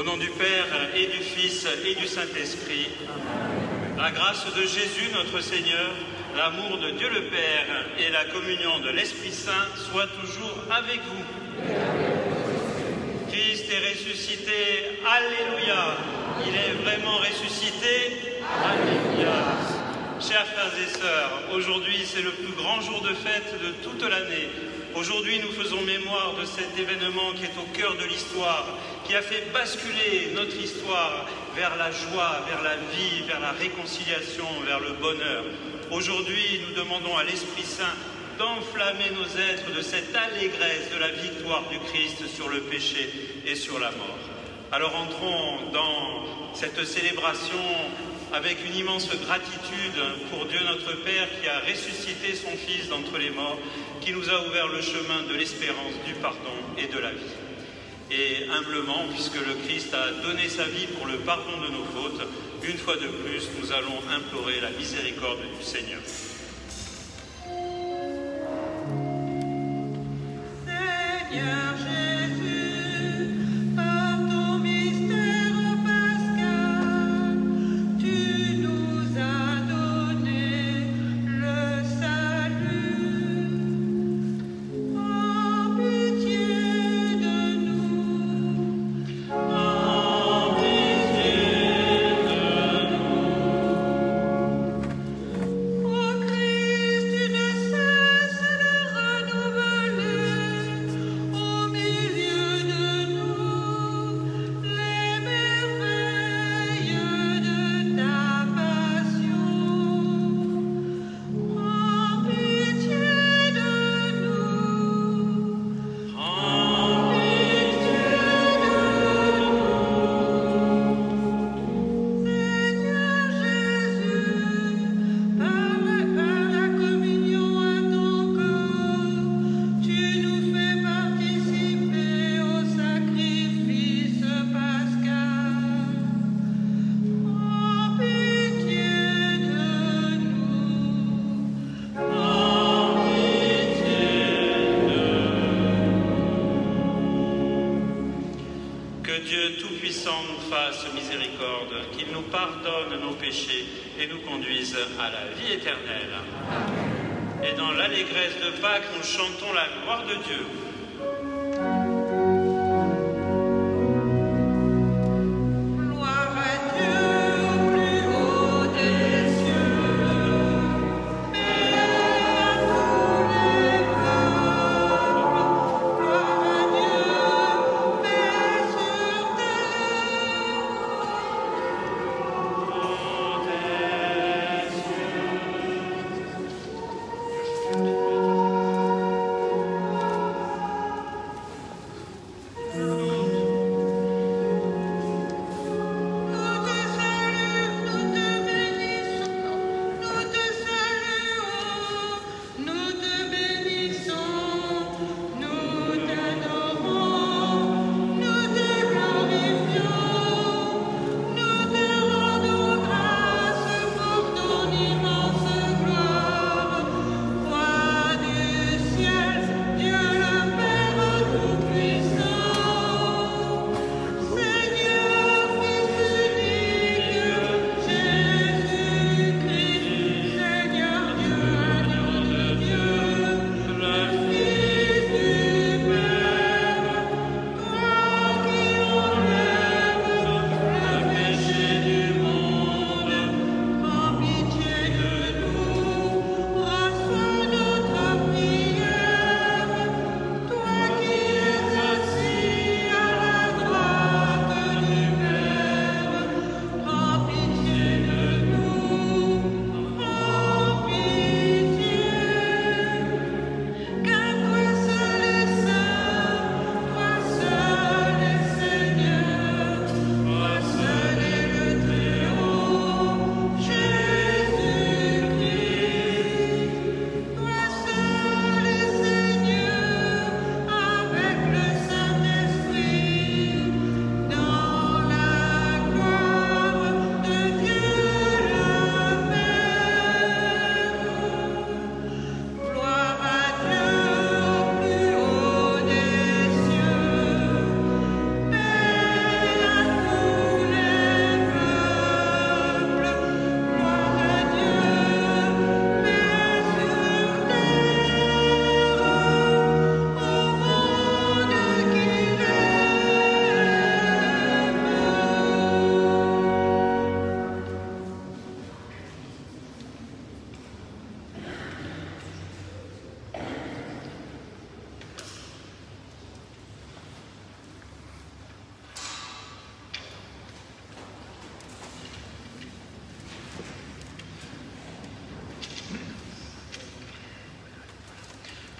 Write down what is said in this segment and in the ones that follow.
nom du Père et du Fils et du Saint-Esprit, la grâce de Jésus notre Seigneur, l'amour de Dieu le Père et la communion de l'Esprit Saint soient toujours avec vous. Christ est ressuscité, Alléluia. Il est vraiment ressuscité, Alléluia. Chers frères et sœurs, aujourd'hui c'est le plus grand jour de fête de toute l'année. Aujourd'hui nous faisons mémoire de cet événement qui est au cœur de l'histoire, qui a fait basculer notre histoire vers la joie, vers la vie, vers la réconciliation, vers le bonheur. Aujourd'hui nous demandons à l'Esprit Saint d'enflammer nos êtres de cette allégresse de la victoire du Christ sur le péché et sur la mort. Alors entrons dans cette célébration avec une immense gratitude pour Dieu notre Père qui a ressuscité son Fils d'entre les morts, qui nous a ouvert le chemin de l'espérance, du pardon et de la vie. Et humblement, puisque le Christ a donné sa vie pour le pardon de nos fautes, une fois de plus, nous allons implorer la miséricorde du Seigneur. Seigneur Jésus, nous fasse miséricorde, qu'il nous pardonne nos péchés et nous conduise à la vie éternelle. Amen. Et dans l'allégresse de Pâques, nous chantons la gloire de Dieu. Amen.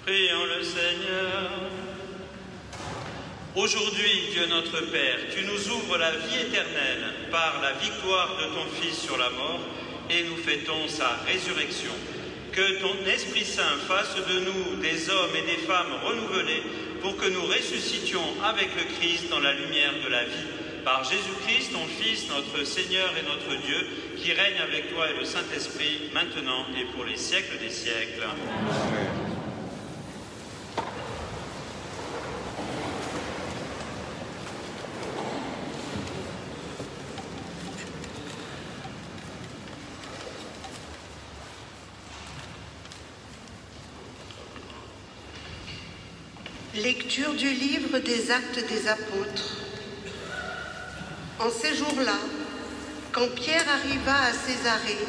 Prions le Seigneur. Aujourd'hui, Dieu notre Père, tu nous ouvres la vie éternelle par la victoire de ton Fils sur la mort et nous fêtons sa résurrection. Que ton Esprit Saint fasse de nous des hommes et des femmes renouvelés pour que nous ressuscitions avec le Christ dans la lumière de la vie. Par Jésus-Christ, ton Fils, notre Seigneur et notre Dieu, qui règne avec toi et le Saint-Esprit, maintenant et pour les siècles des siècles. Amen. Lecture du livre des Actes des Apôtres. En ces jours-là, quand Pierre arriva à Césarée,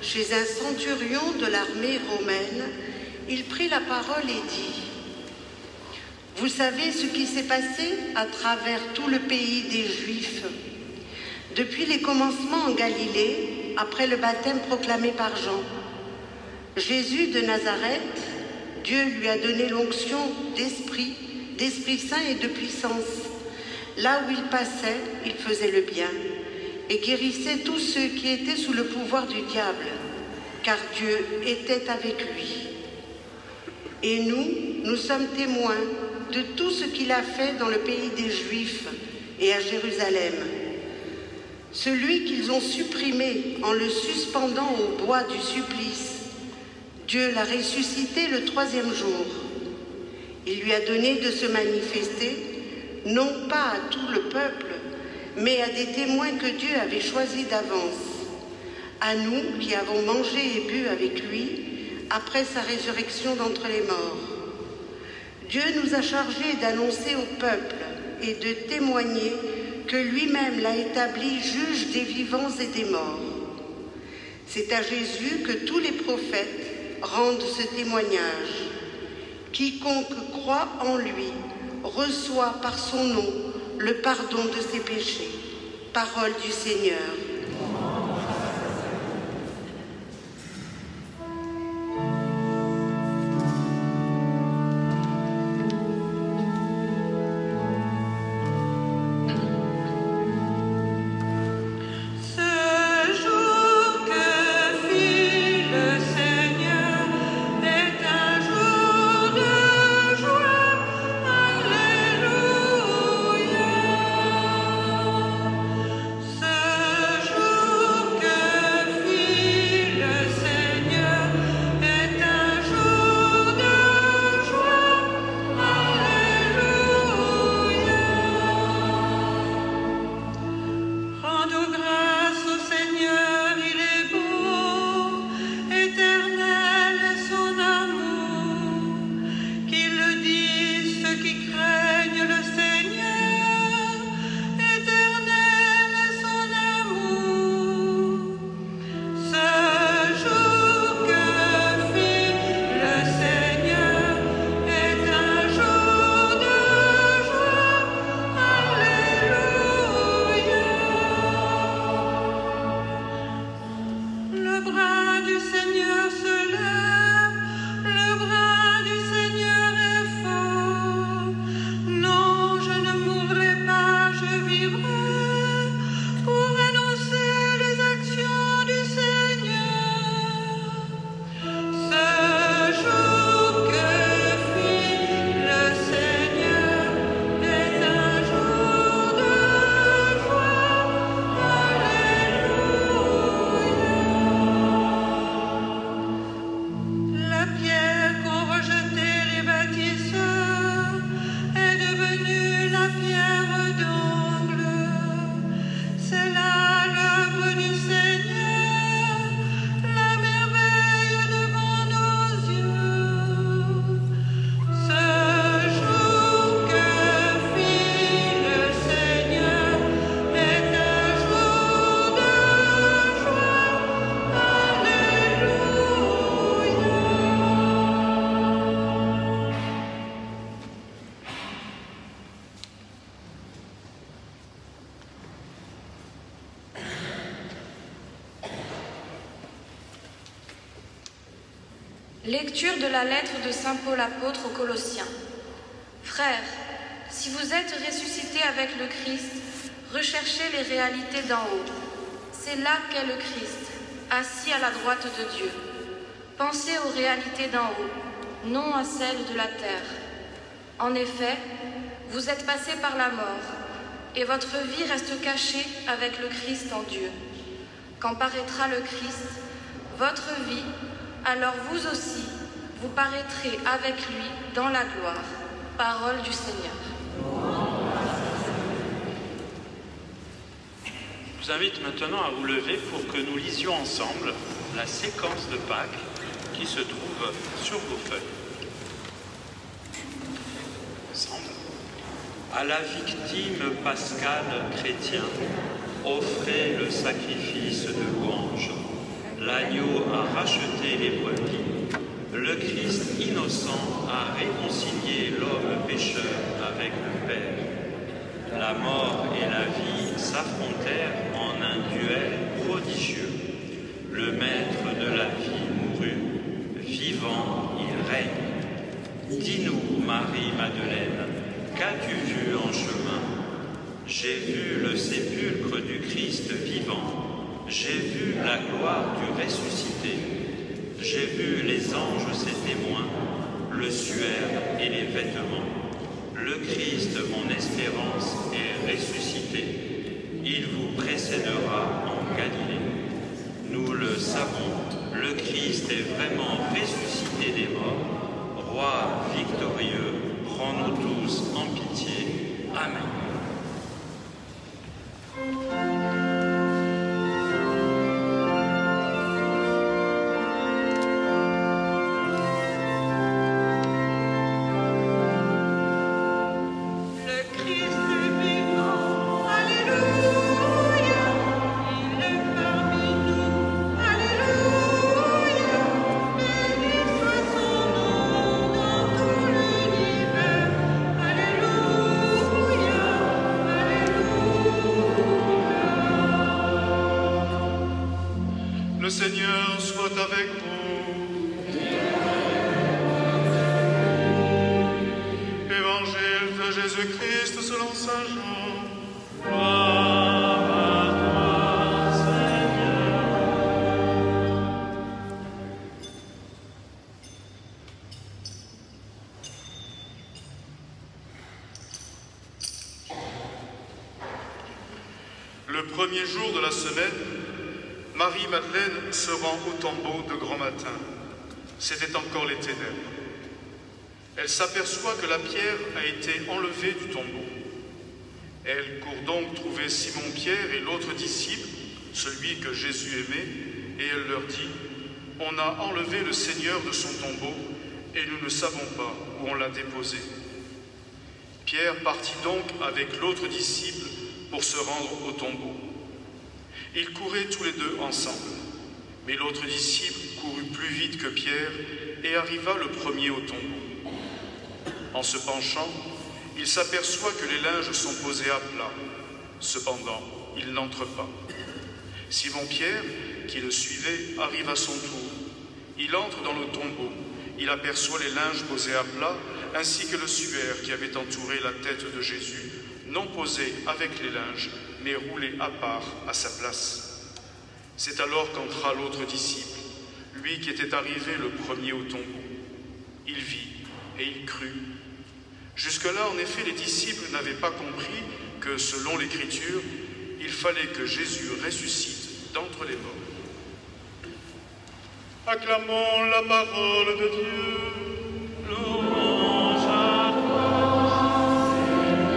chez un centurion de l'armée romaine, il prit la parole et dit : « Vous savez ce qui s'est passé à travers tout le pays des Juifs, depuis les commencements en Galilée, après le baptême proclamé par Jean. Jésus de Nazareth, Dieu lui a donné l'onction d'Esprit Saint et de puissance. Là où il passait, il faisait le bien et guérissait tous ceux qui étaient sous le pouvoir du diable, car Dieu était avec lui. Et nous sommes témoins de tout ce qu'il a fait dans le pays des Juifs et à Jérusalem. Celui qu'ils ont supprimé en le suspendant au bois du supplice, Dieu l'a ressuscité le 3e jour. Il lui a donné de se manifester, non pas à tout le peuple, mais à des témoins que Dieu avait choisis d'avance, à nous qui avons mangé et bu avec lui après sa résurrection d'entre les morts. Dieu nous a chargés d'annoncer au peuple et de témoigner que lui-même l'a établi juge des vivants et des morts. C'est à Jésus que tous les prophètes rendent ce témoignage. Quiconque croit en lui reçoit par son nom le pardon de ses péchés. Parole du Seigneur. Ce jour Lecture de la lettre de saint Paul apôtre aux Colossiens. Frères, si vous êtes ressuscités avec le Christ, recherchez les réalités d'en haut. C'est là qu'est le Christ, assis à la droite de Dieu. Pensez aux réalités d'en haut, non à celles de la terre. En effet, vous êtes passés par la mort, et votre vie reste cachée avec le Christ en Dieu. Quand paraîtra le Christ, votre vie, alors vous aussi, vous paraîtrez avec lui dans la gloire. Parole du Seigneur. Je vous invite maintenant à vous lever pour que nous lisions ensemble la séquence de Pâques qui se trouve sur vos feuilles. Ensemble. À la victime pascale chrétien, offrez le sacrifice de louange. L'agneau a racheté les brebis. Le Christ innocent a réconcilié l'homme pécheur avec le Père. La mort et la vie s'affrontèrent en un duel prodigieux. Le maître de la vie mourut, vivant il règne. Dis-nous, Marie-Madeleine, qu'as-tu vu en chemin? J'ai vu le sépulcre du Christ vivant. J'ai vu la gloire du ressuscité. J'ai vu les anges ses témoins, le suaire et les vêtements. Le Christ, mon espérance, est ressuscité. Il vous précédera en Galilée. Nous le savons, le Christ est vraiment ressuscité des morts. Roi victorieux, prends-nous tous en pitié. Amen. Le Seigneur soit avec vous. Évangile de Jésus-Christ selon saint Jean. Gloire à toi, Seigneur. Le premier jour de la semaine, Marie-Madeleine se rend au tombeau de grand matin. C'était encore les ténèbres. Elle s'aperçoit que la pierre a été enlevée du tombeau. Elle court donc trouver Simon-Pierre et l'autre disciple, celui que Jésus aimait, et elle leur dit « On a enlevé le Seigneur de son tombeau et nous ne savons pas où on l'a déposé. » Pierre partit donc avec l'autre disciple pour se rendre au tombeau. Ils couraient tous les deux ensemble, mais l'autre disciple courut plus vite que Pierre et arriva le premier au tombeau. En se penchant, il s'aperçoit que les linges sont posés à plat. Cependant, il n'entre pas. Simon-Pierre, qui le suivait, arrive à son tour. Il entre dans le tombeau. Il aperçoit les linges posés à plat, ainsi que le suaire qui avait entouré la tête de Jésus, non posé avec les linges, mais roulé à part à sa place. C'est alors qu'entra l'autre disciple, lui qui était arrivé le premier au tombeau. Il vit et il crut. Jusque-là, en effet, les disciples n'avaient pas compris que, selon l'Écriture, il fallait que Jésus ressuscite d'entre les morts. Acclamons la parole de Dieu. Louange à toi, Seigneur.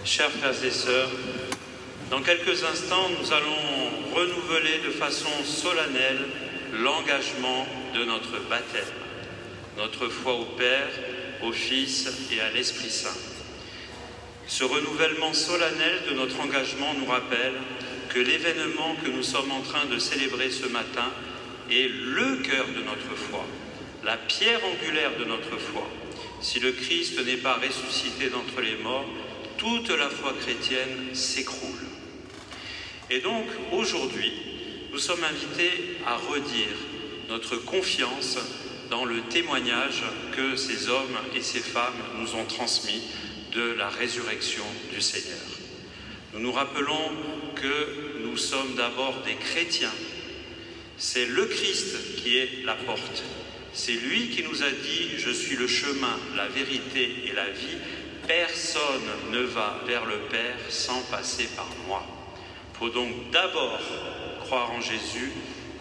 Chers frères et sœurs, dans quelques instants, nous allons renouveler de façon solennelle l'engagement de notre baptême, notre foi au Père, au Fils et à l'Esprit Saint. Ce renouvellement solennel de notre engagement nous rappelle que l'événement que nous sommes en train de célébrer ce matin est le cœur de notre foi, la pierre angulaire de notre foi. Si le Christ n'est pas ressuscité d'entre les morts, toute la foi chrétienne s'écroule. Et donc, aujourd'hui, nous sommes invités à redire notre confiance dans le témoignage que ces hommes et ces femmes nous ont transmis de la résurrection du Seigneur. Nous nous rappelons que nous sommes d'abord des chrétiens. C'est le Christ qui est la porte. C'est lui qui nous a dit « Je suis le chemin, la vérité et la vie. Personne ne va vers le Père sans passer par moi. » Il faut donc d'abord croire en Jésus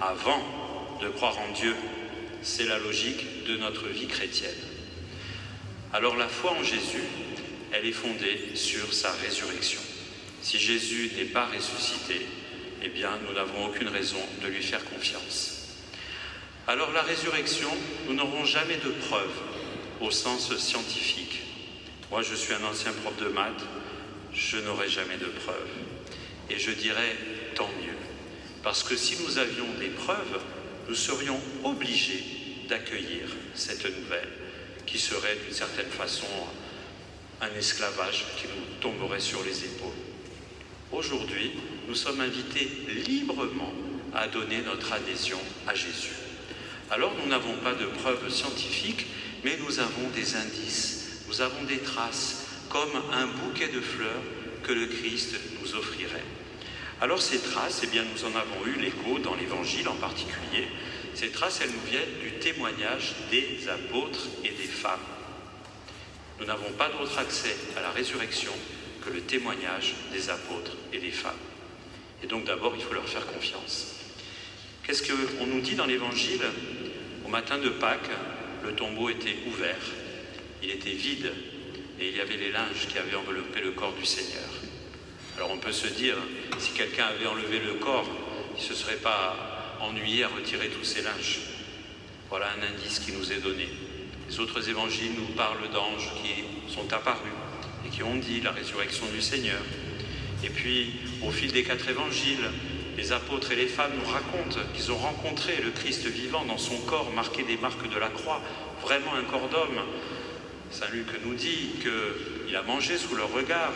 avant de croire en Dieu. C'est la logique de notre vie chrétienne. Alors la foi en Jésus, elle est fondée sur sa résurrection. Si Jésus n'est pas ressuscité, eh bien nous n'avons aucune raison de lui faire confiance. Alors la résurrection, nous n'aurons jamais de preuve au sens scientifique. Moi je suis un ancien prof de maths, je n'aurai jamais de preuve. Et je dirais tant mieux. Parce que si nous avions des preuves, nous serions obligés d'accueillir cette nouvelle, qui serait d'une certaine façon un esclavage qui nous tomberait sur les épaules. Aujourd'hui, nous sommes invités librement à donner notre adhésion à Jésus. Alors nous n'avons pas de preuves scientifiques, mais nous avons des indices, nous avons des traces, comme un bouquet de fleurs que le Christ nous offrirait. Alors ces traces, eh bien, nous en avons eu l'écho dans l'Évangile en particulier. Ces traces, elles nous viennent du témoignage des apôtres et des femmes. Nous n'avons pas d'autre accès à la résurrection que le témoignage des apôtres et des femmes. Et donc d'abord, il faut leur faire confiance. Qu'est-ce qu'on nous dit dans l'Évangile? Au matin de Pâques, le tombeau était ouvert, il était vide, et il y avait les linges qui avaient enveloppé le corps du Seigneur. Alors on peut se dire, si quelqu'un avait enlevé le corps, il ne se serait pas ennuyé à retirer tous ces linges. Voilà un indice qui nous est donné. Les autres évangiles nous parlent d'anges qui sont apparus et qui ont dit la résurrection du Seigneur. Et puis, au fil des 4 évangiles, les apôtres et les femmes nous racontent qu'ils ont rencontré le Christ vivant dans son corps marqué des marques de la croix, vraiment un corps d'homme. Saint Luc nous dit qu'il a mangé sous leur regard.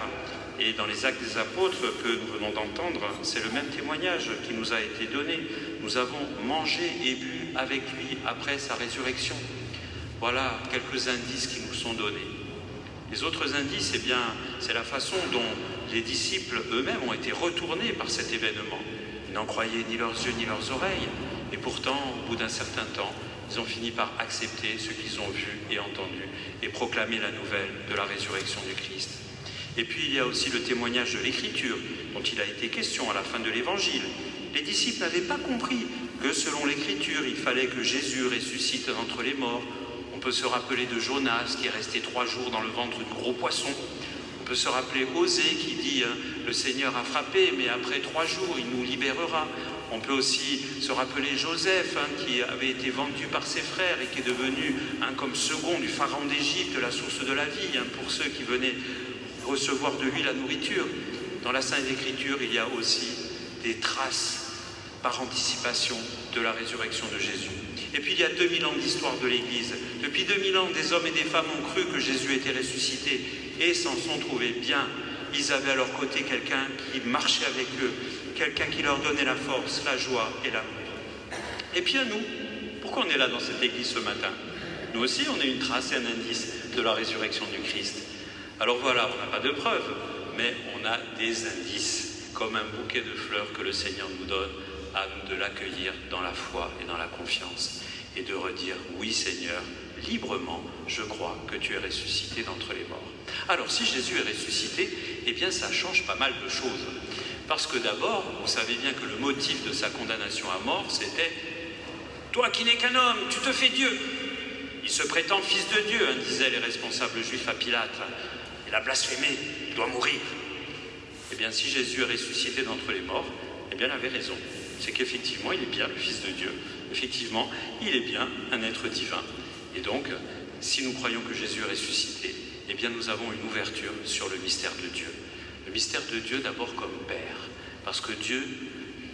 Et dans les actes des apôtres que nous venons d'entendre, c'est le même témoignage qui nous a été donné. Nous avons mangé et bu avec lui après sa résurrection. Voilà quelques indices qui nous sont donnés. Les autres indices, eh bien, c'est la façon dont les disciples eux-mêmes ont été retournés par cet événement. Ils n'en croyaient ni leurs yeux ni leurs oreilles. Et pourtant, au bout d'un certain temps, ils ont fini par accepter ce qu'ils ont vu et entendu et proclamer la nouvelle de la résurrection du Christ. Et puis il y a aussi le témoignage de l'Écriture, dont il a été question à la fin de l'Évangile. Les disciples n'avaient pas compris que selon l'Écriture, il fallait que Jésus ressuscite d'entre les morts. On peut se rappeler de Jonas qui est resté 3 jours dans le ventre du gros poisson. On peut se rappeler Osée qui dit « Le Seigneur a frappé, mais après 3 jours, il nous libérera ». On peut aussi se rappeler Joseph qui avait été vendu par ses frères et qui est devenu comme second du pharaon d'Égypte, la source de la vie pour ceux qui venaient recevoir de lui la nourriture. Dans la Sainte Écriture, il y a aussi des traces par anticipation de la résurrection de Jésus. Et puis il y a 2000 ans d'histoire de l'Église. Depuis 2000 ans, des hommes et des femmes ont cru que Jésus était ressuscité et s'en sont trouvés bien. Ils avaient à leur côté quelqu'un qui marchait avec eux, quelqu'un qui leur donnait la force, la joie et l'amour. Et puis à nous, pourquoi on est là dans cette Église ce matin? Nous aussi, on est une trace et un indice de la résurrection du Christ. Alors voilà, on n'a pas de preuves, mais on a des indices, comme un bouquet de fleurs que le Seigneur nous donne, à nous de l'accueillir dans la foi et dans la confiance, et de redire « Oui Seigneur, librement, je crois que tu es ressuscité d'entre les morts. » Alors si Jésus est ressuscité, eh bien ça change pas mal de choses. Parce que d'abord, vous savez bien que le motif de sa condamnation à mort, c'était « Toi qui n'es qu'un homme, tu te fais Dieu !» Il se prétend fils de Dieu, disaient les responsables juifs à Pilate. Il a blasphémé, il doit mourir. Eh bien, si Jésus est ressuscité d'entre les morts, eh bien, il avait raison. C'est qu'effectivement, il est bien le Fils de Dieu. Effectivement, il est bien un être divin. Et donc, si nous croyons que Jésus est ressuscité, eh bien, nous avons une ouverture sur le mystère de Dieu. Le mystère de Dieu d'abord comme Père, parce que Dieu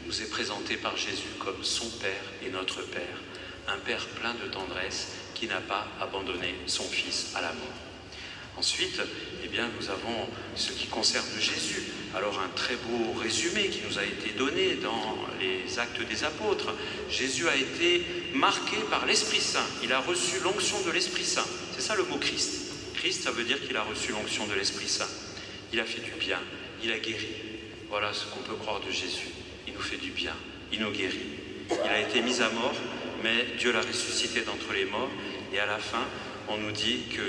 nous est présenté par Jésus comme son Père et notre Père. un Père plein de tendresse qui n'a pas abandonné son Fils à la mort. Ensuite, eh bien, nous avons ce qui concerne Jésus. Alors un très beau résumé qui nous a été donné dans les Actes des Apôtres. Jésus a été marqué par l'Esprit Saint. Il a reçu l'onction de l'Esprit Saint. C'est ça le mot Christ. Christ, ça veut dire qu'il a reçu l'onction de l'Esprit Saint. Il a fait du bien, il a guéri. Voilà ce qu'on peut croire de Jésus. Il nous fait du bien, il nous guérit. Il a été mis à mort, mais Dieu l'a ressuscité d'entre les morts. Et à la fin, on nous dit que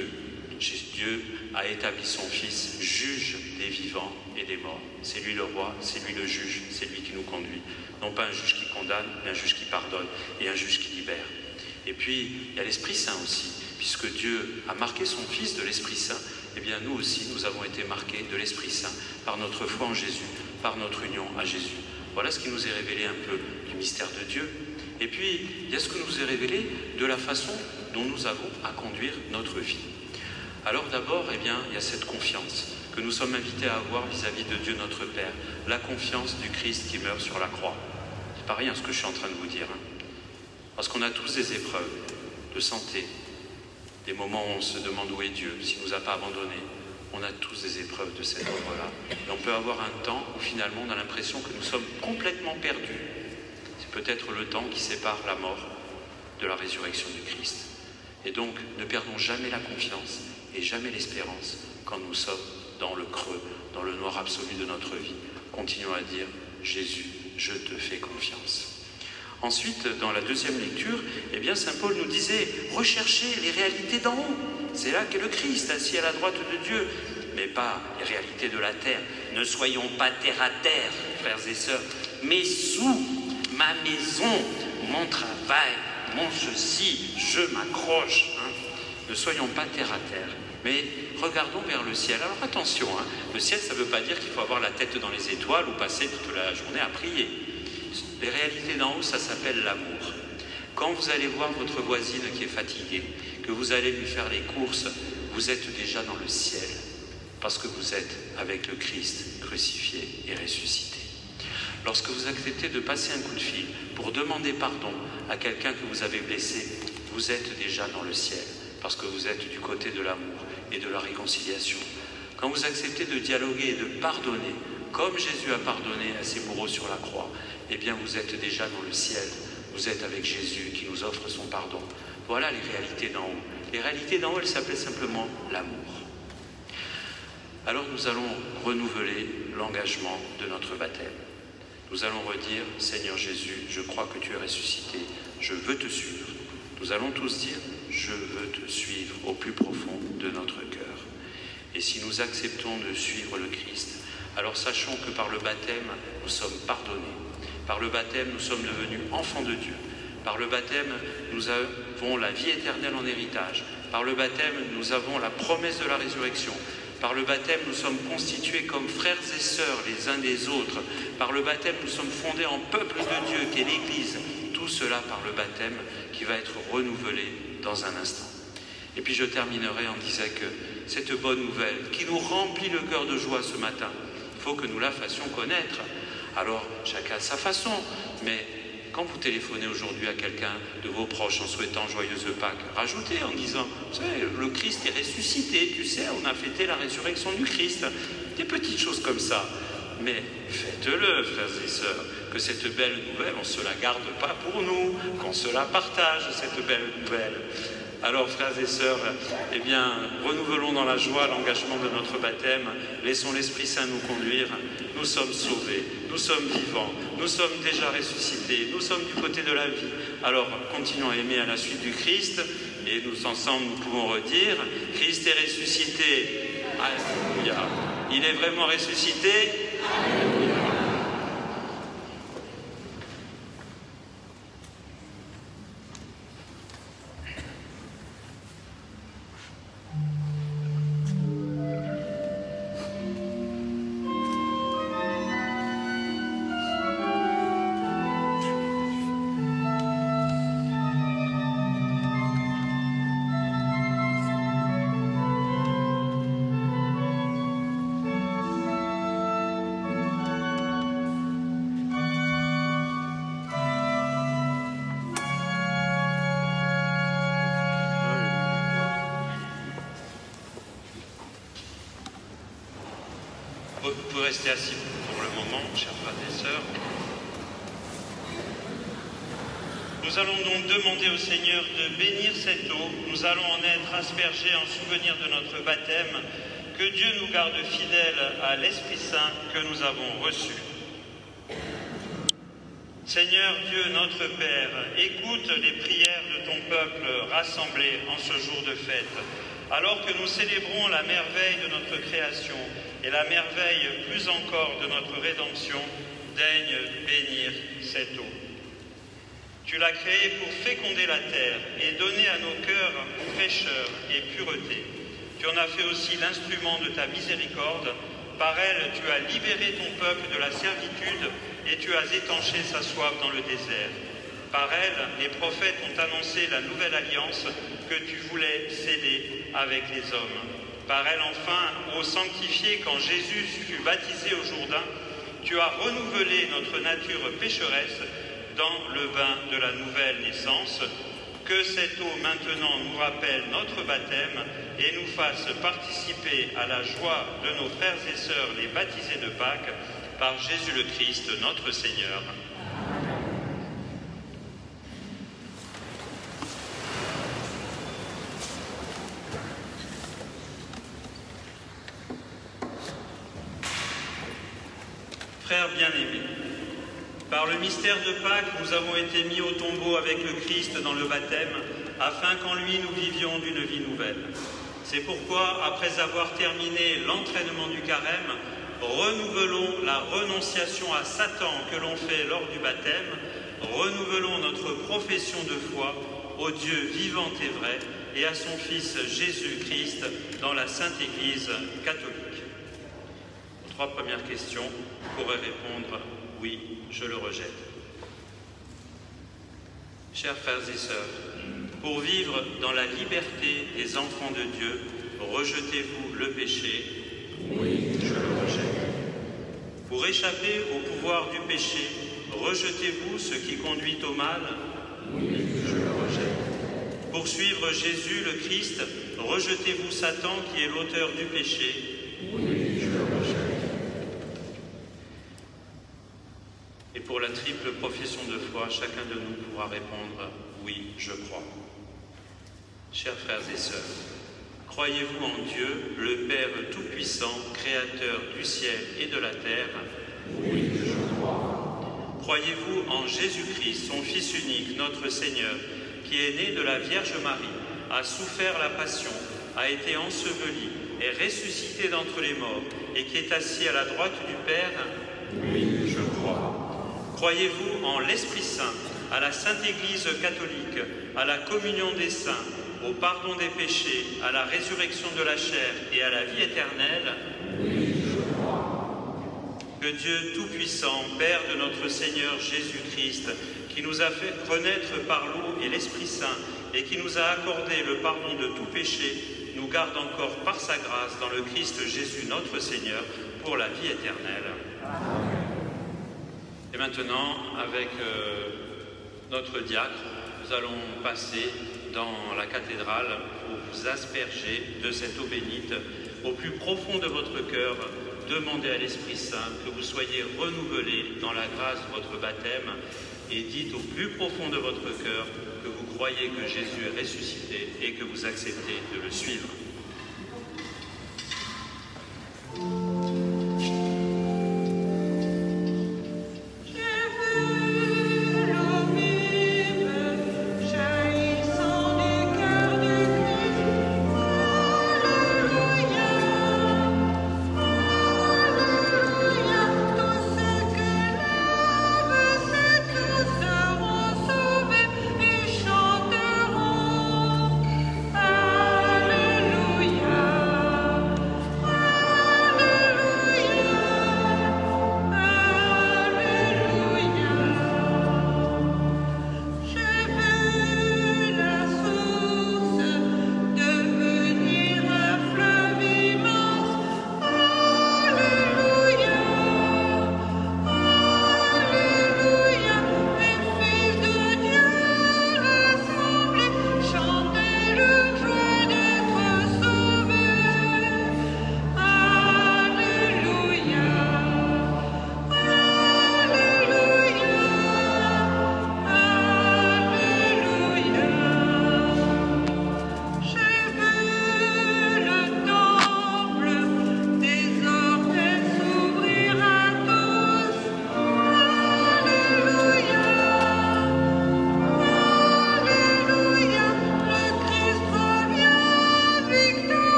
Dieu a établi son Fils juge des vivants et des morts. C'est lui le roi, c'est lui le juge, c'est lui qui nous conduit. Non pas un juge qui condamne, mais un juge qui pardonne et un juge qui libère. Et puis, il y a l'Esprit Saint aussi. Puisque Dieu a marqué son Fils de l'Esprit Saint, eh bien nous aussi, nous avons été marqués de l'Esprit Saint par notre foi en Jésus, par notre union à Jésus. Voilà ce qui nous est révélé un peu du mystère de Dieu. Et puis, il y a ce que nous est révélé de la façon dont nous avons à conduire notre vie. Alors d'abord, eh bien, il y a cette confiance que nous sommes invités à avoir vis-à-vis de Dieu notre Père, la confiance du Christ qui meurt sur la croix. C'est pas rien ce que je suis en train de vous dire, hein. Parce qu'on a tous des épreuves de santé, des moments où on se demande où est Dieu, s'il ne nous a pas abandonnés. On a tous des épreuves de cet ordre-là. Et on peut avoir un temps où finalement on a l'impression que nous sommes complètement perdus. C'est peut-être le temps qui sépare la mort de la résurrection du Christ. Et donc, ne perdons jamais la confiance et jamais l'espérance quand nous sommes dans le creux, dans le noir absolu de notre vie. Continuons à dire « Jésus, je te fais confiance ». Ensuite, dans la deuxième lecture, eh bien, saint Paul nous disait « Recherchez les réalités d'en haut ». C'est là qu'est le Christ, assis à la droite de Dieu, mais pas les réalités de la terre. Ne soyons pas terre à terre, frères et sœurs, mais sous ma maison, mon travail, mon ceci, je m'accroche. Hein. Ne soyons pas terre à terre, mais regardons vers le ciel. Alors attention, hein, le ciel, ça ne veut pas dire qu'il faut avoir la tête dans les étoiles ou passer toute la journée à prier. Les réalités d'en haut, ça s'appelle l'amour. Quand vous allez voir votre voisine qui est fatiguée, que vous allez lui faire les courses, vous êtes déjà dans le ciel, parce que vous êtes avec le Christ crucifié et ressuscité. Lorsque vous acceptez de passer un coup de fil pour demander pardon à quelqu'un que vous avez blessé, vous êtes déjà dans le ciel, parce que vous êtes du côté de l'amour et de la réconciliation. Quand vous acceptez de dialoguer et de pardonner, comme Jésus a pardonné à ses bourreaux sur la croix, eh bien vous êtes déjà dans le ciel. Vous êtes avec Jésus qui nous offre son pardon. Voilà les réalités d'en haut. Les réalités d'en haut, elles s'appellent simplement l'amour. Alors nous allons renouveler l'engagement de notre baptême. Nous allons redire, Seigneur Jésus, je crois que tu es ressuscité, je veux te suivre. Nous allons tous dire, je veux te suivre au plus profond de notre cœur. Et si nous acceptons de suivre le Christ, alors sachons que par le baptême, nous sommes pardonnés. Par le baptême, nous sommes devenus enfants de Dieu. Par le baptême, nous avons la vie éternelle en héritage. Par le baptême, nous avons la promesse de la résurrection. Par le baptême, nous sommes constitués comme frères et sœurs les uns des autres. Par le baptême, nous sommes fondés en peuple de Dieu, qui est l'Église. Tout cela par le baptême qui va être renouvelé dans un instant. Et puis je terminerai en disant que cette bonne nouvelle qui nous remplit le cœur de joie ce matin, il faut que nous la fassions connaître. Alors, chacun à sa façon, mais quand vous téléphonez aujourd'hui à quelqu'un de vos proches en souhaitant joyeuse Pâques, rajoutez en disant, vous savez, le Christ est ressuscité, tu sais, on a fêté la résurrection du Christ. Des petites choses comme ça. Mais faites-le, frères et sœurs, que cette belle nouvelle, on ne se la garde pas pour nous, qu'on se la partage, cette belle nouvelle. Alors, frères et sœurs, eh bien, renouvelons dans la joie l'engagement de notre baptême, laissons l'Esprit Saint nous conduire. Nous sommes sauvés, nous sommes vivants, nous sommes déjà ressuscités, nous sommes du côté de la vie. Alors, continuons à aimer à la suite du Christ, et nous ensemble, nous pouvons redire, Christ est ressuscité. Alléluia. Il est vraiment ressuscité. Alléluia. Vous pouvez rester assis pour le moment, chers frères et sœurs. Nous allons donc demander au Seigneur de bénir cette eau. Nous allons en être aspergés en souvenir de notre baptême. Que Dieu nous garde fidèles à l'Esprit Saint que nous avons reçu. Seigneur Dieu notre Père, écoute les prières de ton peuple rassemblé en ce jour de fête. Alors que nous célébrons la merveille de notre création et la merveille plus encore de notre rédemption, daigne bénir cette eau. Tu l'as créée pour féconder la terre et donner à nos cœurs fraîcheur et pureté. Tu en as fait aussi l'instrument de ta miséricorde. Par elle, tu as libéré ton peuple de la servitude et tu as étanché sa soif dans le désert. Par elle, les prophètes ont annoncé la nouvelle alliance que tu voulais sceller avec les hommes. Par elle, enfin, ô sanctifié, quand Jésus fut baptisé au Jourdain, tu as renouvelé notre nature pécheresse dans le bain de la nouvelle naissance. Que cette eau maintenant nous rappelle notre baptême et nous fasse participer à la joie de nos frères et sœurs les baptisés de Pâques par Jésus le Christ, notre Seigneur. Frères bien-aimés, par le mystère de Pâques, nous avons été mis au tombeau avec le Christ dans le baptême, afin qu'en lui nous vivions d'une vie nouvelle. C'est pourquoi, après avoir terminé l'entraînement du carême, renouvelons la renonciation à Satan que l'on fait lors du baptême, renouvelons notre profession de foi au Dieu vivant et vrai et à son Fils Jésus-Christ dans la Sainte Église catholique. Aux trois premières questions, vous pourrez répondre « Oui, je le rejette ». Chers frères et sœurs, pour vivre dans la liberté des enfants de Dieu, rejetez-vous le péché? Oui, je le rejette. Pour échapper au pouvoir du péché, rejetez-vous ce qui conduit au mal? Oui, je le rejette. Pour suivre Jésus le Christ, rejetez-vous Satan qui est l'auteur du péché? Oui, je le rejette. Et pour la triple profession de foi, chacun de nous pourra répondre « Oui, je crois ». Chers frères et sœurs, croyez-vous en Dieu, le Père Tout-Puissant, Créateur du ciel et de la terre? Oui, je crois. Croyez-vous en Jésus-Christ, son Fils unique, notre Seigneur, qui est né de la Vierge Marie, a souffert la passion, a été enseveli, est ressuscité d'entre les morts et qui est assis à la droite du Père? Oui, je crois. Croyez-vous en l'Esprit Saint, à la Sainte Église catholique, à la communion des saints, au pardon des péchés, à la résurrection de la chair et à la vie éternelle? Oui, je crois. Que Dieu Tout-Puissant, Père de notre Seigneur Jésus-Christ, qui nous a fait renaître par l'eau et l'Esprit Saint, et qui nous a accordé le pardon de tout péché, nous garde encore par sa grâce dans le Christ Jésus notre Seigneur, pour la vie éternelle. Amen. Et maintenant, avec notre diacre, nous allons passer dans la cathédrale pour vous asperger de cette eau bénite. Au plus profond de votre cœur, demandez à l'Esprit Saint que vous soyez renouvelés dans la grâce de votre baptême et dites au plus profond de votre cœur que vous croyez que Jésus est ressuscité et que vous acceptez de le suivre. Alléluia.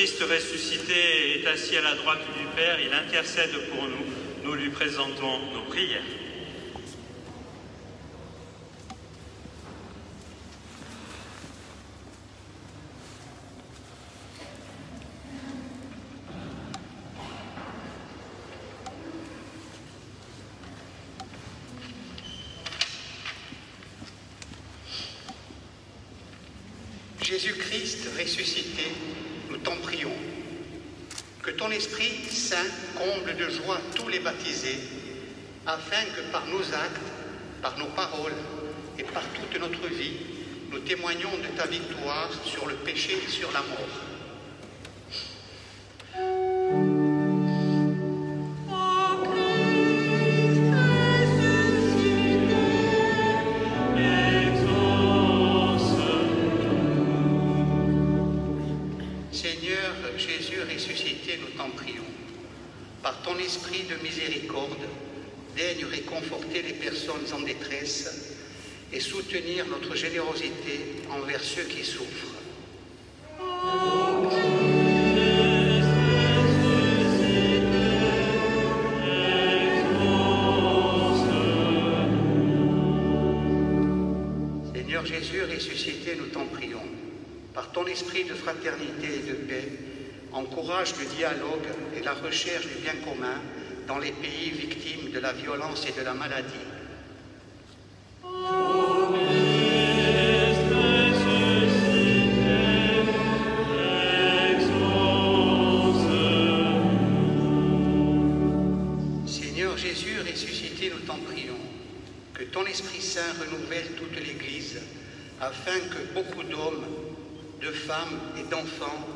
Christ ressuscité est assis à la droite du Père, il intercède pour nous. Nous lui présentons nos prières. Jésus-Christ ressuscité, nous t'en prions. Que ton Esprit Saint comble de joie tous les baptisés, afin que par nos actes, par nos paroles et par toute notre vie, nous témoignons de ta victoire sur le péché et sur la mort. Nous t'en prions. Par ton esprit de miséricorde, daigne réconforter les personnes en détresse et soutenir notre générosité envers ceux qui souffrent. Seigneur Jésus ressuscité, nous t'en prions. Par ton esprit de fraternité et de paix, encourage le dialogue et la recherche du bien commun dans les pays victimes de la violence et de la maladie. Seigneur Jésus ressuscité, nous t'en prions. Que ton Esprit Saint renouvelle toute l'Église, afin que beaucoup d'hommes, de femmes et d'enfants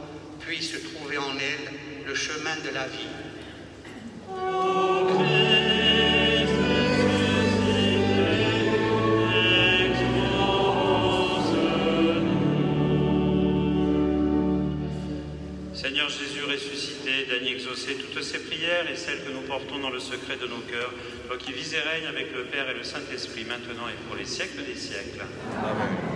puisse trouver en elle le chemin de la vie. Seigneur Jésus ressuscité, daigne exaucer toutes ces prières et celles que nous portons dans le secret de nos cœurs, toi qui vis et règnes avec le Père et le Saint-Esprit, maintenant et pour les siècles des siècles. Amen.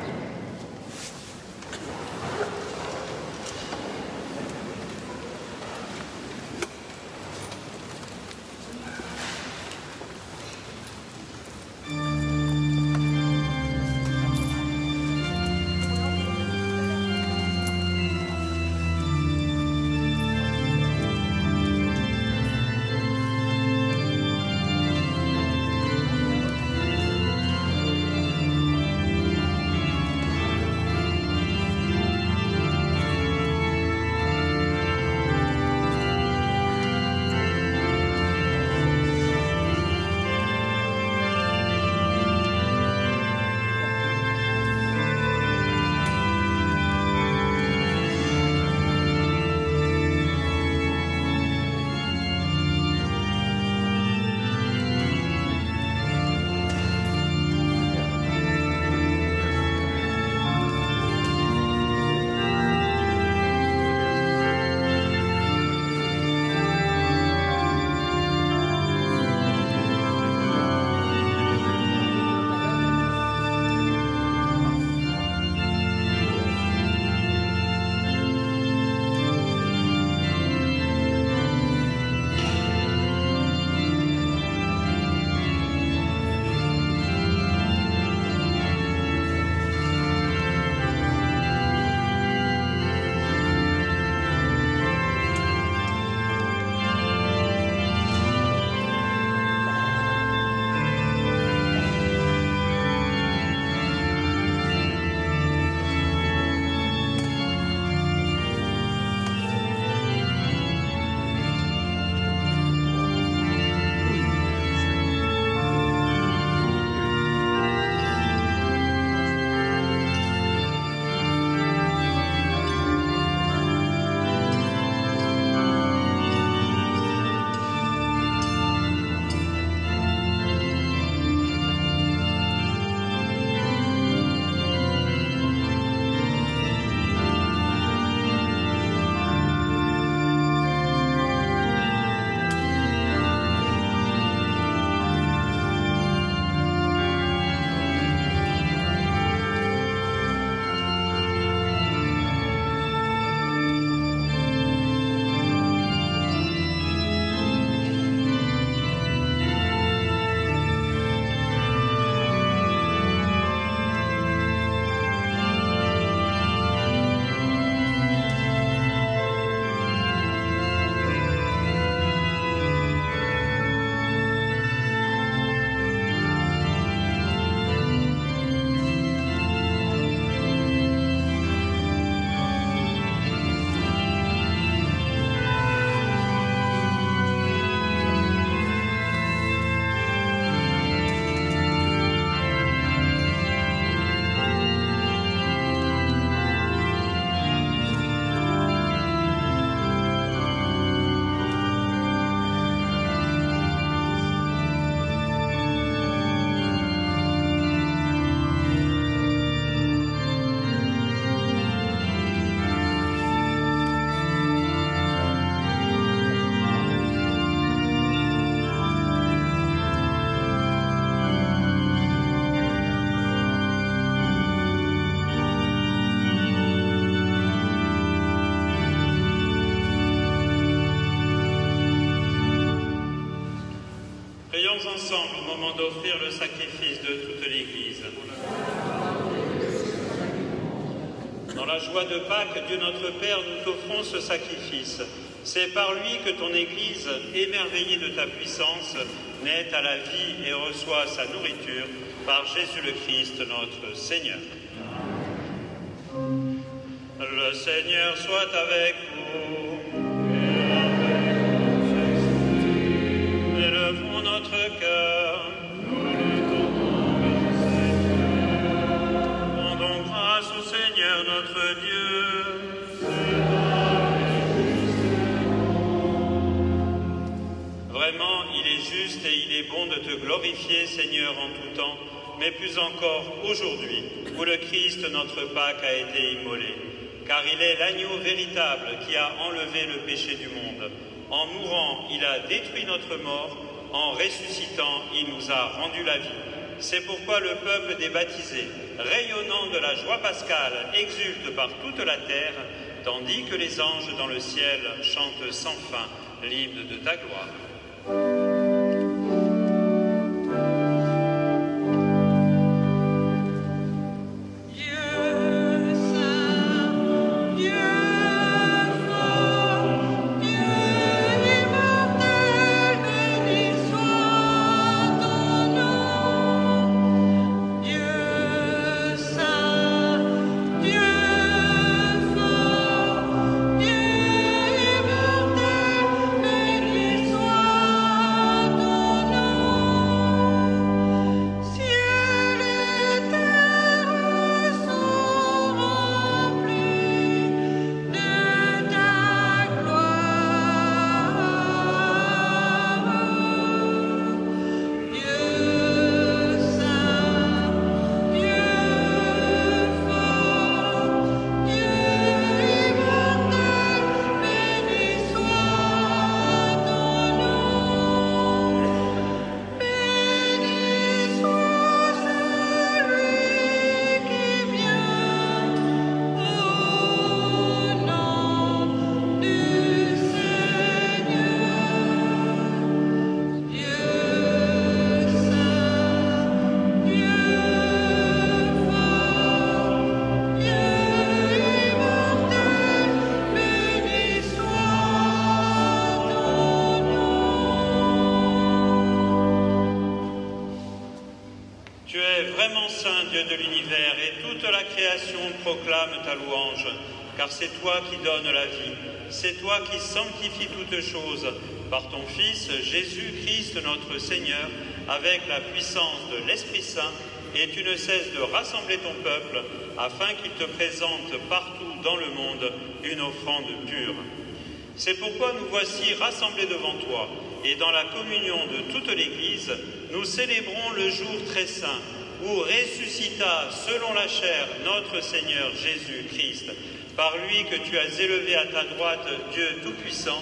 Prions ensemble au moment d'offrir le sacrifice de toute l'Église. Dans la joie de Pâques, Dieu notre Père, nous t'offrons ce sacrifice. C'est par lui que ton Église, émerveillée de ta puissance, naît à la vie et reçoit sa nourriture par Jésus le Christ, notre Seigneur. Le Seigneur soit avec vous. Élevons notre cœur. Rendons grâce au Seigneur notre Dieu. Vraiment, il est juste et il est bon de te glorifier, Seigneur, en tout temps, mais plus encore aujourd'hui, où le Christ, notre Pâques, a été immolé. Car il est l'agneau véritable qui a enlevé le péché du monde. En mourant, il a détruit notre mort. En ressuscitant, il nous a rendu la vie. C'est pourquoi le peuple des baptisés, rayonnant de la joie pascale, exulte par toute la terre, tandis que les anges dans le ciel chantent sans fin l'hymne de ta gloire. Proclame ta louange, car c'est toi qui donnes la vie, c'est toi qui sanctifies toutes choses par ton Fils Jésus-Christ notre Seigneur, avec la puissance de l'Esprit Saint, et tu ne cesses de rassembler ton peuple afin qu'il te présente partout dans le monde une offrande pure. C'est pourquoi nous voici rassemblés devant toi, et dans la communion de toute l'Église, nous célébrons le jour très saint, où ressuscita selon la chair notre Seigneur Jésus-Christ. Par lui que tu as élevé à ta droite, Dieu Tout-Puissant,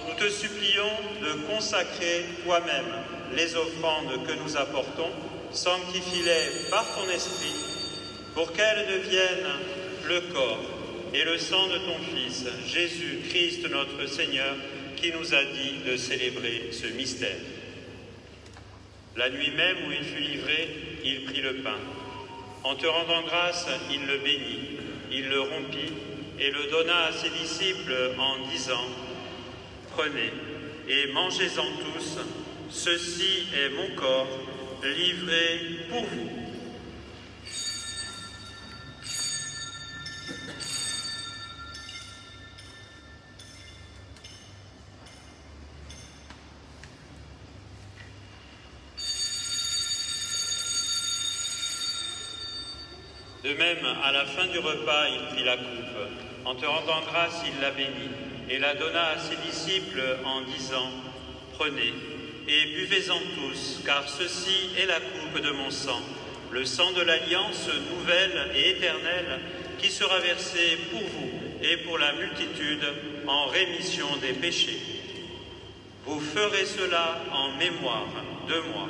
nous te supplions de consacrer toi-même les offrandes que nous apportons, sanctifie-les par ton esprit, pour qu'elles deviennent le corps et le sang de ton Fils, Jésus-Christ notre Seigneur, qui nous a dit de célébrer ce mystère. La nuit même où il fut livré, il prit le pain. En te rendant grâce, il le bénit, il le rompit et le donna à ses disciples en disant « Prenez et mangez-en tous, ceci est mon corps livré pour vous. » De même, à la fin du repas, il prit la coupe. En te rendant grâce, il la bénit et la donna à ses disciples en disant « Prenez et buvez-en tous, car ceci est la coupe de mon sang, le sang de l'alliance nouvelle et éternelle qui sera versé pour vous et pour la multitude en rémission des péchés. Vous ferez cela en mémoire de moi. »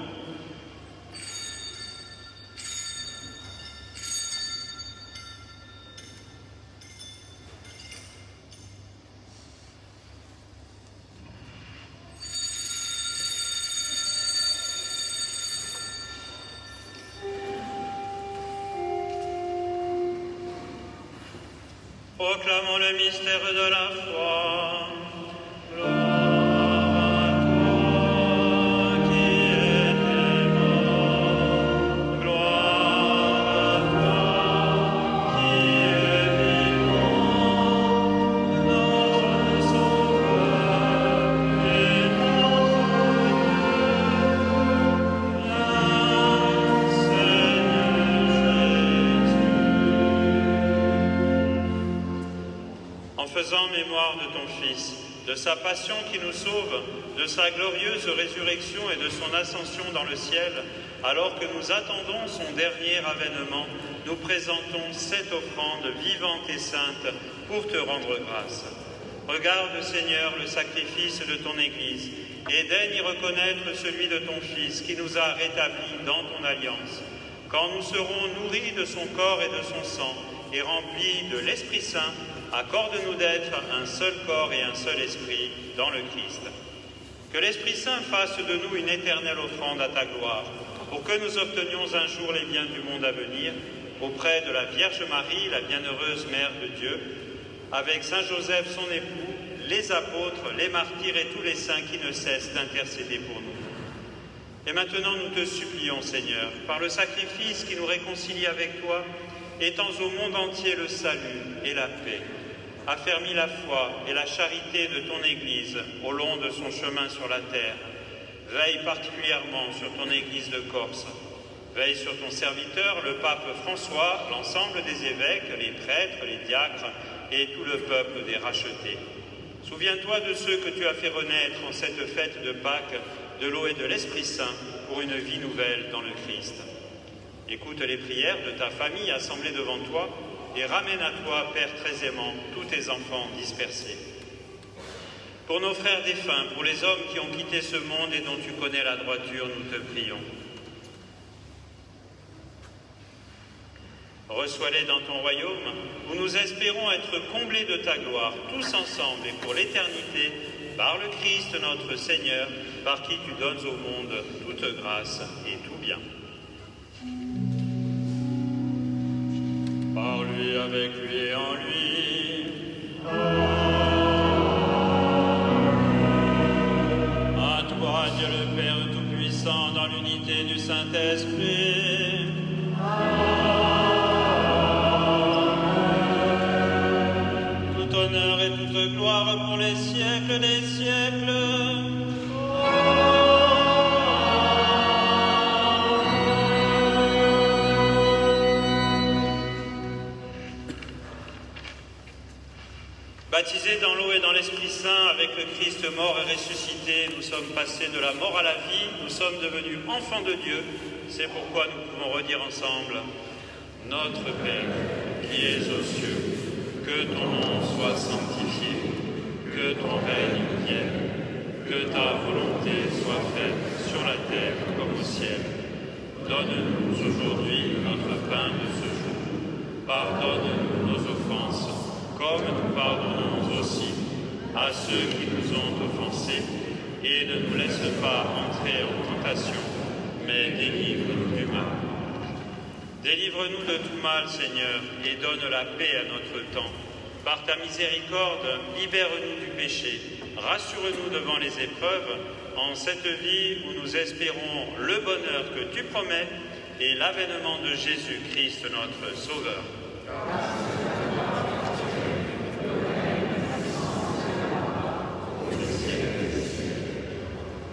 Proclamons le mystère de la foi. Faisant mémoire de ton Fils, de sa passion qui nous sauve, de sa glorieuse résurrection et de son ascension dans le ciel, alors que nous attendons son dernier avènement, nous présentons cette offrande vivante et sainte pour te rendre grâce. Regarde, Seigneur, le sacrifice de ton Église et daigne y reconnaître celui de ton Fils qui nous a rétablis dans ton alliance. Quand nous serons nourris de son corps et de son sang et remplis de l'Esprit Saint, accorde-nous d'être un seul corps et un seul esprit dans le Christ. Que l'Esprit Saint fasse de nous une éternelle offrande à ta gloire, pour que nous obtenions un jour les biens du monde à venir, auprès de la Vierge Marie, la bienheureuse Mère de Dieu, avec Saint Joseph, son époux, les apôtres, les martyrs et tous les saints qui ne cessent d'intercéder pour nous. Et maintenant, nous te supplions, Seigneur, par le sacrifice qui nous réconcilie avec toi, étends au monde entier le salut et la paix. Affermis la foi et la charité de ton Église au long de son chemin sur la terre. Veille particulièrement sur ton Église de Corse. Veille sur ton serviteur, le pape François, l'ensemble des évêques, les prêtres, les diacres et tout le peuple des rachetés. Souviens-toi de ceux que tu as fait renaître en cette fête de Pâques, de l'eau et de l'Esprit Saint, pour une vie nouvelle dans le Christ. Écoute les prières de ta famille assemblée devant toi, et ramène à toi, Père très aimant, tous tes enfants dispersés. Pour nos frères défunts, pour les hommes qui ont quitté ce monde et dont tu connais la droiture, nous te prions. Reçois-les dans ton royaume, où nous espérons être comblés de ta gloire, tous ensemble et pour l'éternité, par le Christ notre Seigneur, par qui tu donnes au monde toute grâce et tout bien. Par lui, avec lui et en lui. À toi, Dieu le Père Tout-Puissant, dans l'unité du Saint-Esprit. Tout honneur et toute gloire pour les siècles des siècles. Baptisés dans l'eau et dans l'Esprit Saint, avec le Christ mort et ressuscité, nous sommes passés de la mort à la vie, nous sommes devenus enfants de Dieu. C'est pourquoi nous pouvons redire ensemble: Notre Père, qui es aux cieux, que ton nom soit sanctifié, que ton règne vienne, que ta volonté soit faite sur la terre comme au ciel. Donne-nous aujourd'hui notre pain de ce jour. Pardonne-nous nos offenses, comme nous pardonnons aussi à ceux qui nous ont offensés, et ne nous laisse pas entrer en tentation, mais délivre-nous du mal. Délivre-nous de tout mal, Seigneur, et donne la paix à notre temps. Par ta miséricorde, libère-nous du péché, rassure-nous devant les épreuves, en cette vie où nous espérons le bonheur que tu promets et l'avènement de Jésus-Christ, notre Sauveur.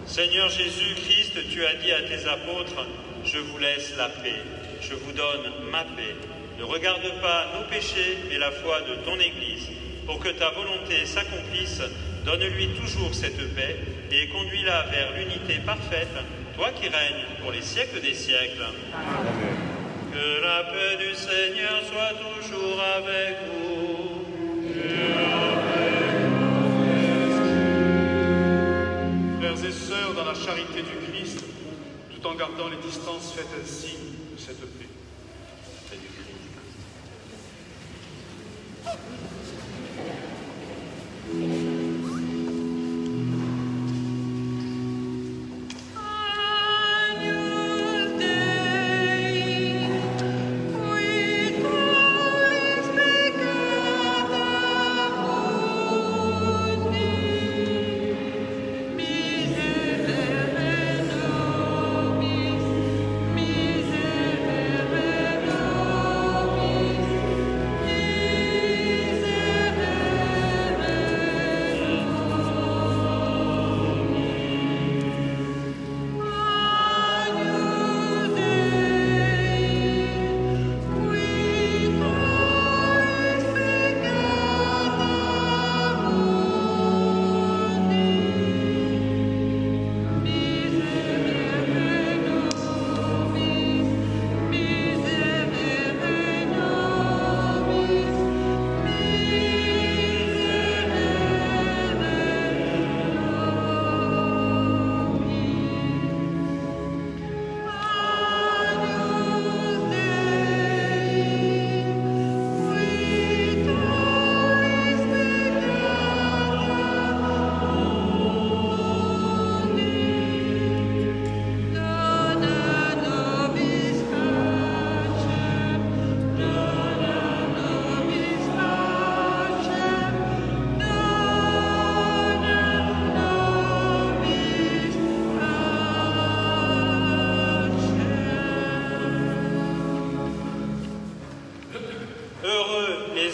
Seigneur Jésus-Christ, tu as dit à tes apôtres, « Je vous laisse la paix, je vous donne ma paix. Ne regarde pas nos péchés, mais la foi de ton Église. Pour que ta volonté s'accomplisse, donne-lui toujours cette paix et conduis-la vers l'unité parfaite, toi qui règnes pour les siècles des siècles. Amen. Que la paix du Seigneur soit toujours avec vous. Frères et sœurs, dans la charité du Christ, tout en gardant les distances, faites un signe de cette paix. La paix du Christ. Dei, qui tuis peccator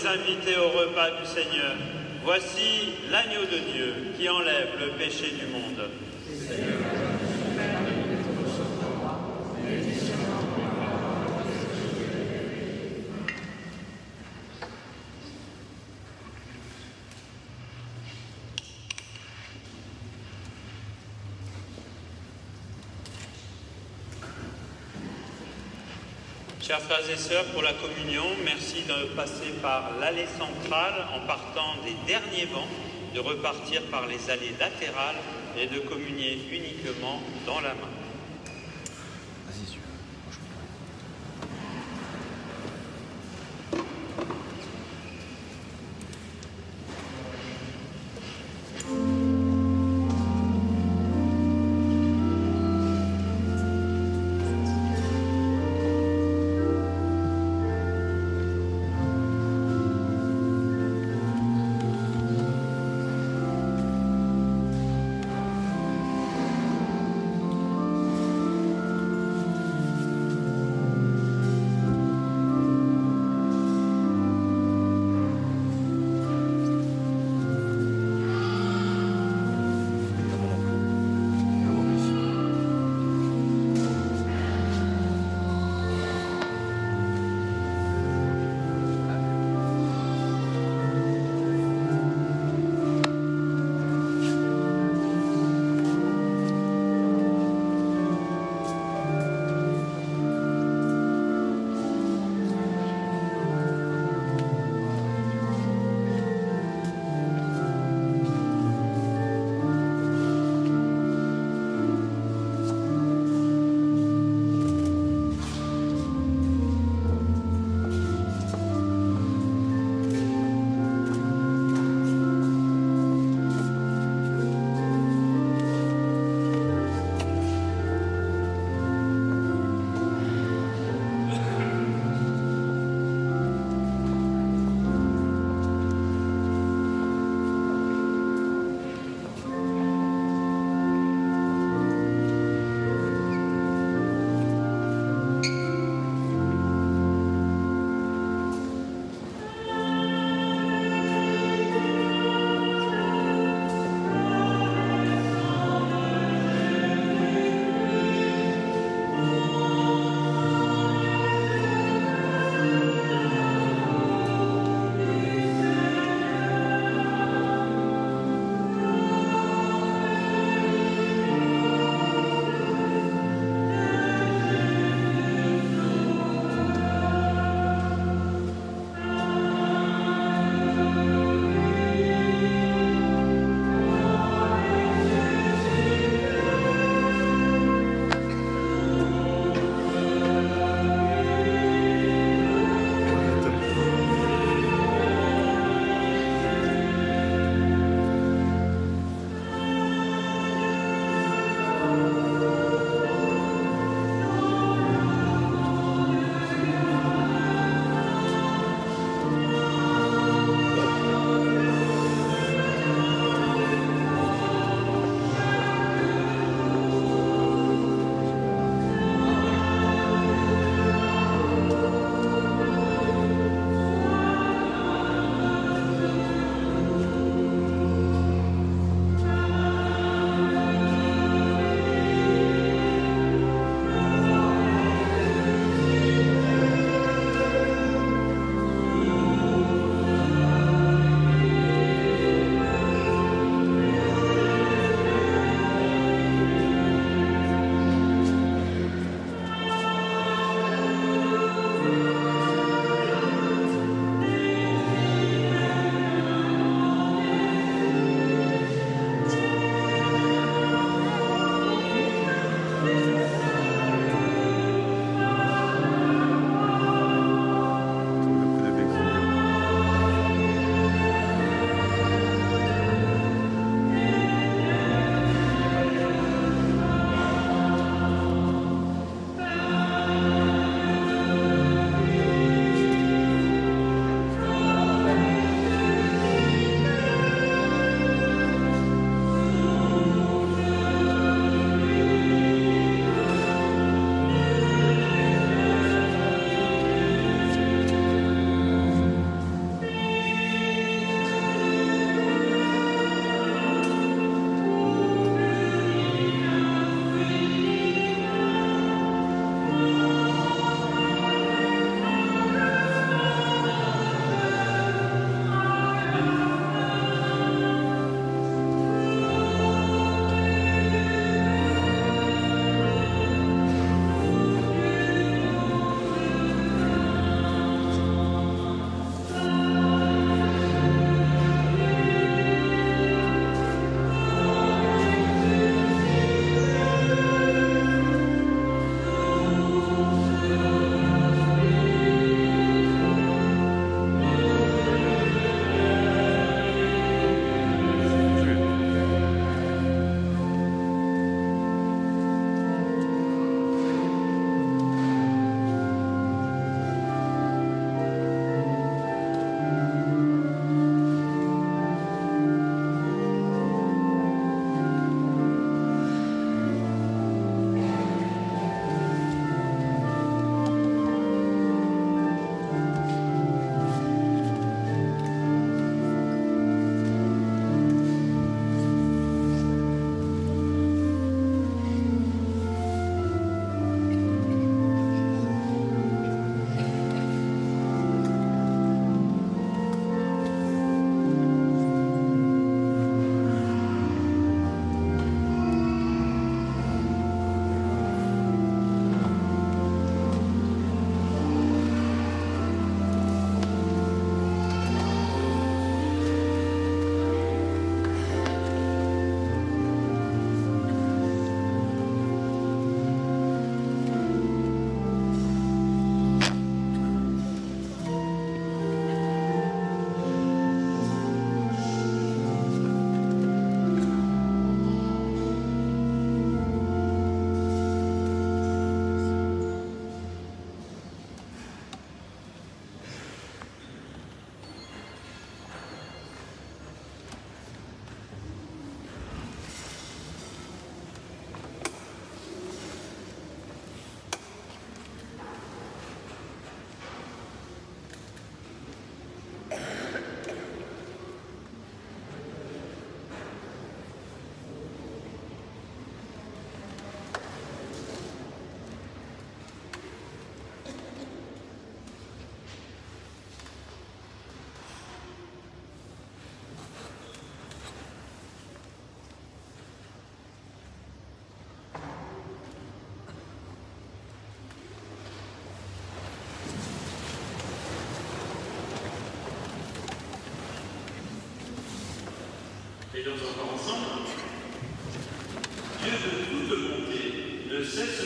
les invités au repas du Seigneur. Voici l'agneau de Dieu qui enlève le péché du monde. Chers frères et sœurs, pour la communion, merci de passer par l'allée centrale en partant des derniers bancs, de repartir par les allées latérales et de communier uniquement dans la main.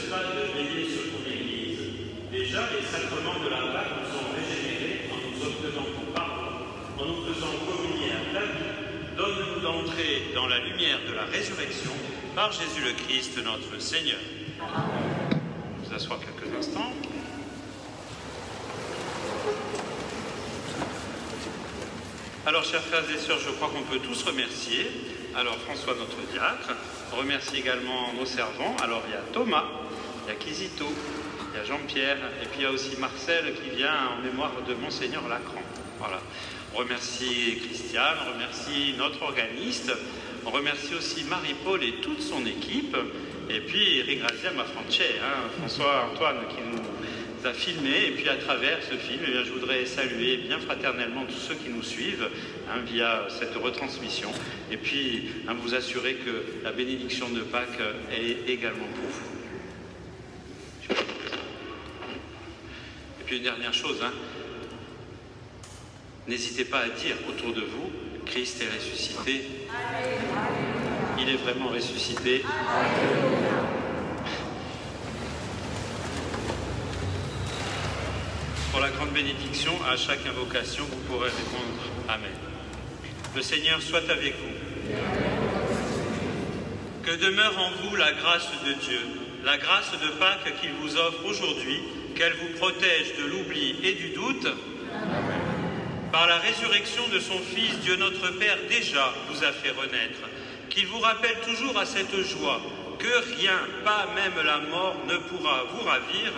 pas de veiller sur ton Église. Déjà, les sacrements de la Pâque nous ont régénérés en nous obtenant ton pardon, en nous faisant communier à ta vie. Donne-nous d'entrer dans la lumière de la résurrection par Jésus le Christ, notre Seigneur. On vous asseoir quelques instants. Alors, chers frères et sœurs, je crois qu'on peut tous remercier. Alors, François, notre diacre, on remercie également nos servants. Alors, il y a Thomas, il y a Kizito, il y a Jean-Pierre, et puis il y a aussi Marcel qui vient en mémoire de Monseigneur Lacran. Voilà. On remercie Christiane, on remercie notre organiste, on remercie aussi Marie-Paul et toute son équipe, et puis ringraziamo a François Antoine qui nous a filmé, et puis à travers ce film, eh bien, je voudrais saluer bien fraternellement tous ceux qui nous suivent via cette retransmission, et puis vous assurer que la bénédiction de Pâques est également pour vous. Et puis une dernière chose, n'hésitez pas à dire autour de vous, Christ est ressuscité. Il est vraiment ressuscité. Pour la grande bénédiction, à chaque invocation, vous pourrez répondre Amen. Le Seigneur soit avec vous. Que demeure en vous la grâce de Dieu, la grâce de Pâques qu'il vous offre aujourd'hui, qu'elle vous protège de l'oubli et du doute. Par la résurrection de son Fils, Dieu notre Père déjà vous a fait renaître, qu'il vous rappelle toujours à cette joie, que rien, pas même la mort, ne pourra vous ravir.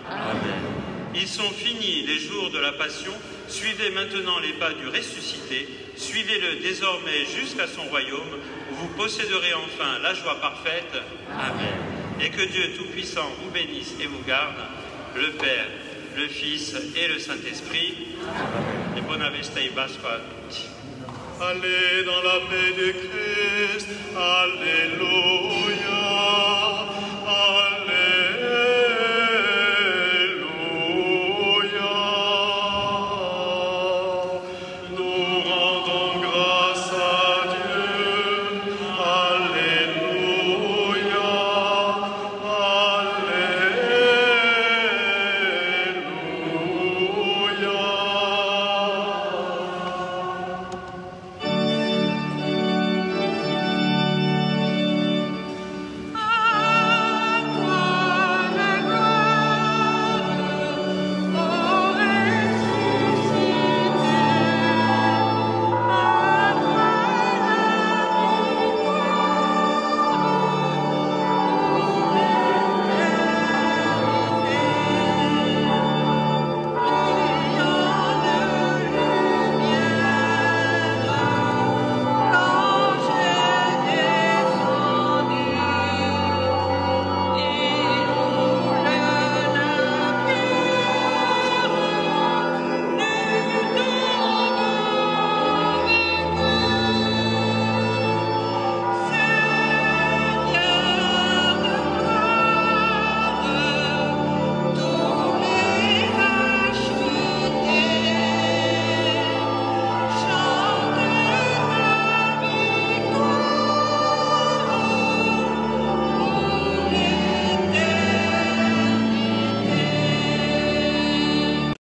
Amen. Ils sont finis les jours de la Passion, suivez maintenant les pas du ressuscité, suivez-le désormais jusqu'à son royaume, où vous posséderez enfin la joie parfaite. Amen. Et que Dieu Tout-Puissant vous bénisse et vous garde, le Père, le Fils et le Saint-Esprit. Et buona vesta e Pasqua a tutti. Allez dans la paix de Christ, Alléluia.